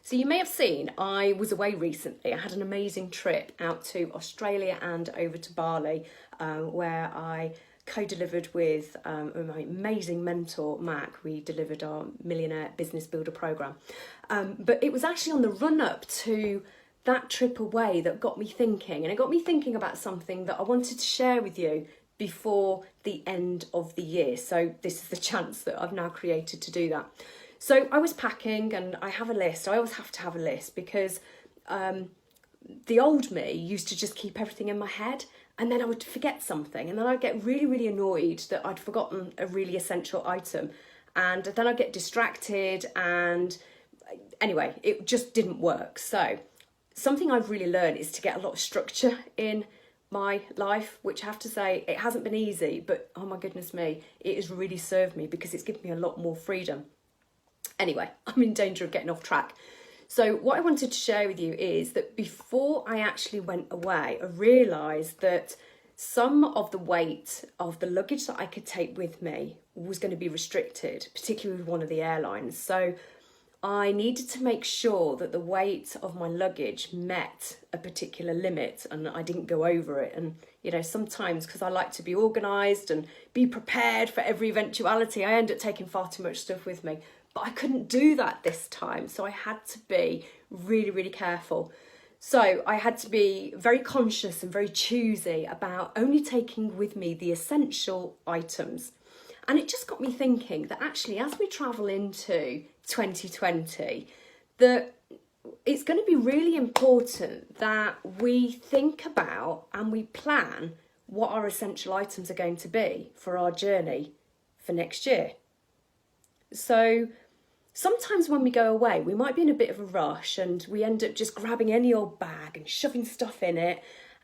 So you may have seen I was away recently. I had an amazing trip out to Australia and over to Bali, where I co-delivered with my amazing mentor, Mac. We delivered our Millionaire Business Builder program. But it was actually on the run-up to that trip away that got me thinking. And it got me thinking about something that I wanted to share with you before the end of the year. So this is the chance that I've now created to do that. So I was packing and I have a list. I always have to have a list because the old me used to just keep everything in my head, and then I would forget something, and then I'd get really, really annoyed that I'd forgotten a really essential item, and then I'd get distracted, and anyway, it just didn't work. So something I've really learned is to get a lot of structure in my life, which I have to say, it hasn't been easy, but oh my goodness me, it has really served me because it's given me a lot more freedom. Anyway, I'm in danger of getting off track. So what I wanted to share with you is that before I actually went away, I realised that some of the weight of the luggage that I could take with me was going to be restricted, particularly with one of the airlines. So I needed to make sure that the weight of my luggage met a particular limit and I didn't go over it. And, you know, sometimes because I like to be organised and be prepared for every eventuality, I end up taking far too much stuff with me. But I couldn't do that this time, so I had to be really, really careful. So I had to be very conscious and very choosy about only taking with me the essential items. And it just got me thinking that actually, as we travel into 2020, that it's going to be really important that we think about and we plan what our essential items are going to be for our journey for next year. So sometimes when we go away, we might be in a bit of a rush and we end up just grabbing any old bag and shoving stuff in it.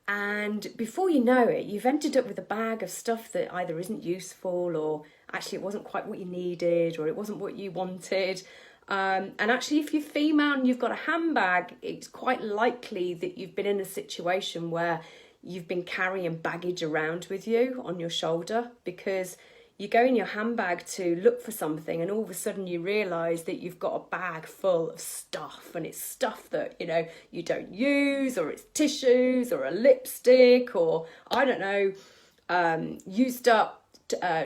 And before you know it, you've ended up with a bag of stuff that either isn't useful or actually it wasn't quite what you needed or it wasn't what you wanted. And actually, if you're female and you've got a handbag, it's quite likely that you've been in a situation where you've been carrying baggage around with you on your shoulder, because you go in your handbag to look for something and all of a sudden you realise that you've got a bag full of stuff, and it's stuff that, you know, you don't use, or it's tissues or a lipstick or, I don't know, used up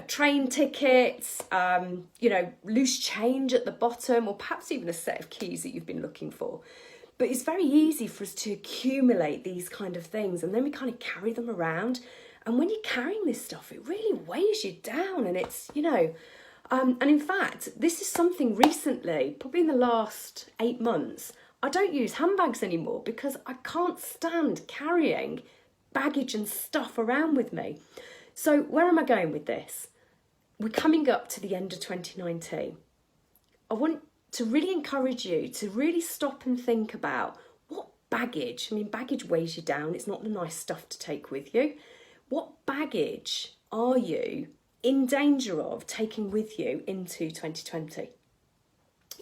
train tickets, you know, loose change at the bottom, or perhaps even a set of keys that you've been looking for. But it's very easy for us to accumulate these kind of things and then we kind of carry them around. And when you're carrying this stuff, it really weighs you down, and it's, you know, and in fact, this is something recently, probably in the last 8 months, I don't use handbags anymore because I can't stand carrying baggage and stuff around with me. So where am I going with this? We're coming up to the end of 2019. I want to really encourage you to really stop and think about what baggage, I mean, baggage weighs you down. It's not the nice stuff to take with you. What baggage are you in danger of taking with you into 2020?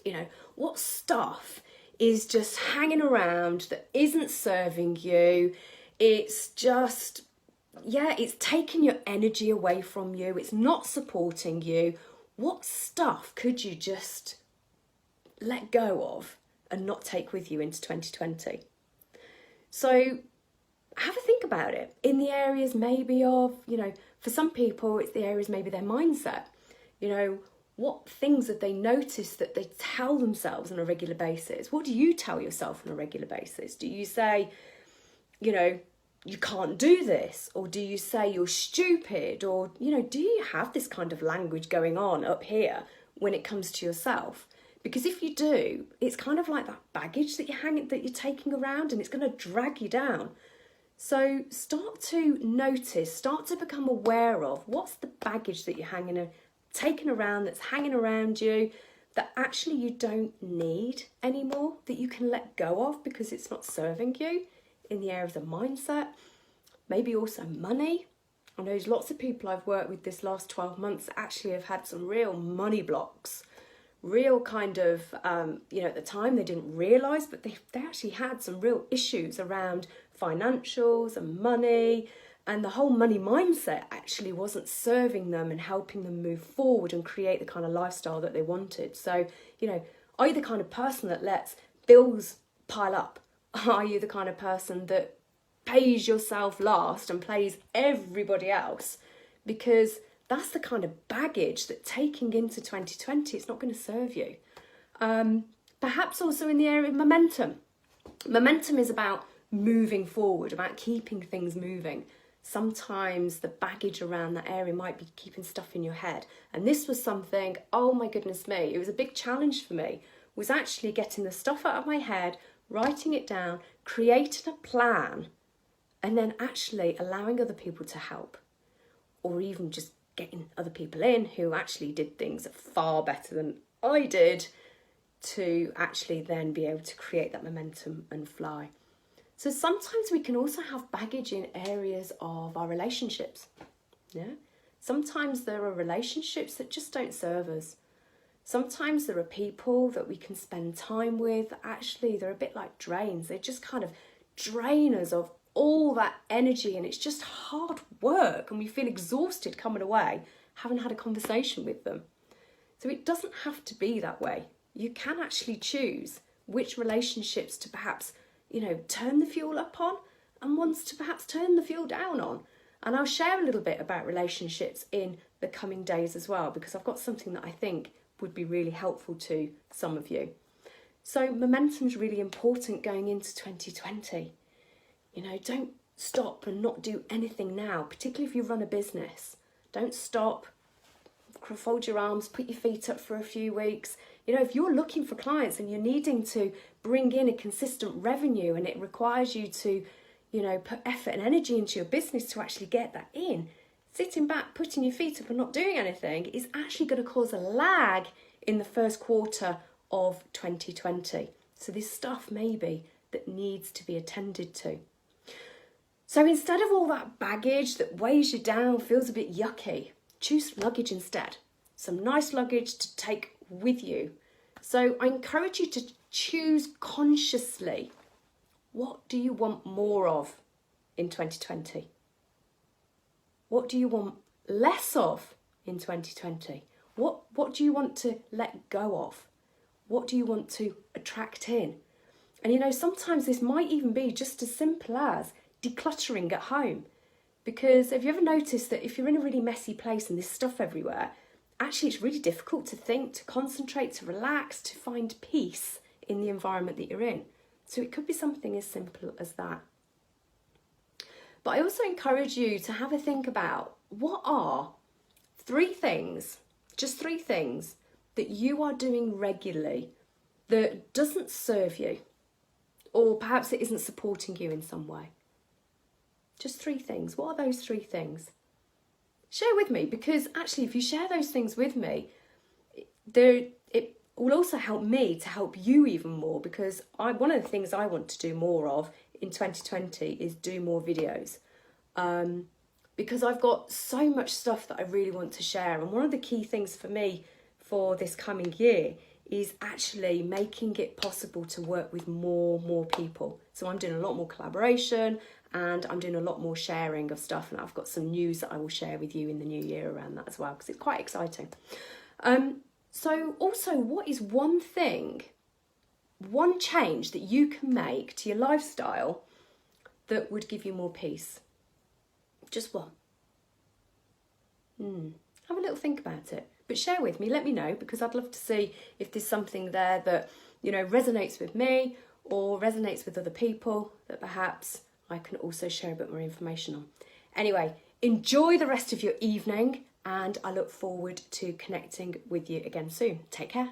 You know, what stuff is just hanging around that isn't serving you? It's just, yeah, it's taking your energy away from you. It's not supporting you. What stuff could you just let go of and not take with you into 2020? So have a think about it in the areas maybe of, you know, for some people, it's the areas maybe their mindset. You know, what things have they noticed that they tell themselves on a regular basis? What do you tell yourself on a regular basis? Do you say, you know, you can't do this? Or do you say you're stupid? Or, you know, do you have this kind of language going on up here when it comes to yourself? Because if you do, it's kind of like that baggage that you're taking around, and it's going to drag you down. So start to notice, start to become aware of what's the baggage that you're taking around, that's hanging around you, that actually you don't need anymore, that you can let go of because it's not serving you, in the areas of mindset, maybe also money. I know there's lots of people I've worked with this last 12 months actually have had some real money blocks, real kind of, you know, at the time they didn't realise, but they actually had some real issues around financials and money, and the whole money mindset actually wasn't serving them and helping them move forward and create the kind of lifestyle that they wanted. So, you know, are you the kind of person that lets bills pile up? Are you the kind of person that pays yourself last and plays everybody else? Because that's the kind of baggage that taking into 2020, it's not going to serve you. Perhaps also in the area of momentum. Momentum is about moving forward, about keeping things moving. Sometimes the baggage around that area might be keeping stuff in your head. And this was something, oh my goodness me, it was a big challenge for me, was actually getting the stuff out of my head, writing it down, creating a plan, and then actually allowing other people to help. Or even just getting other people in who actually did things far better than I did, to actually then be able to create that momentum and fly. So sometimes we can also have baggage in areas of our relationships. Yeah. Sometimes there are relationships that just don't serve us. Sometimes there are people that we can spend time with. Actually, they're a bit like drains. They just kind of drain us of all that energy, and it's just hard work, and we feel exhausted coming away, having had a conversation with them. So it doesn't have to be that way. You can actually choose which relationships to perhaps, turn the fuel up on, and ones to perhaps turn the fuel down on. And I'll share a little bit about relationships in the coming days as well, because I've got something that I think would be really helpful to some of you. So momentum is really important going into 2020. Don't stop and not do anything now, particularly if you run a business. Don't stop, fold your arms, put your feet up for a few weeks. If you're looking for clients and you're needing to bring in a consistent revenue, and it requires you to, put effort and energy into your business to actually get that in, sitting back, putting your feet up and not doing anything is actually going to cause a lag in the first quarter of 2020. So there's stuff maybe that needs to be attended to. So instead of all that baggage that weighs you down, feels a bit yucky, choose luggage instead. Some nice luggage to take with you. So I encourage you to choose consciously, what do you want more of in 2020? What do you want less of in 2020? What do you want to let go of? What do you want to attract in? And sometimes this might even be just as simple as decluttering at home. Because have you ever noticed that if you're in a really messy place and there's stuff everywhere, actually it's really difficult to think, to concentrate, to relax, to find peace in the environment that you're in. So it could be something as simple as that. But I also encourage you to have a think about, what are 3 things, just 3 things, that you are doing regularly that doesn't serve you, or perhaps it isn't supporting you in some way. Just 3 things. What are those 3 things? Share with me, because actually if you share those things with me, it will also help me to help you even more, because one of the things I want to do more of in 2020 is do more videos. Because I've got so much stuff that I really want to share. And one of the key things for me for this coming year is actually making it possible to work with more people. So I'm doing a lot more collaboration, and I'm doing a lot more sharing of stuff, and I've got some news that I will share with you in the new year around that as well, because it's quite exciting. So also, what is one thing, one change that you can make to your lifestyle that would give you more peace? Just one. Have a little think about it. But share with me, let me know, because I'd love to see if there's something there that, resonates with me or resonates with other people that perhaps I can also share a bit more information on. Anyway, enjoy the rest of your evening, and I look forward to connecting with you again soon. Take care.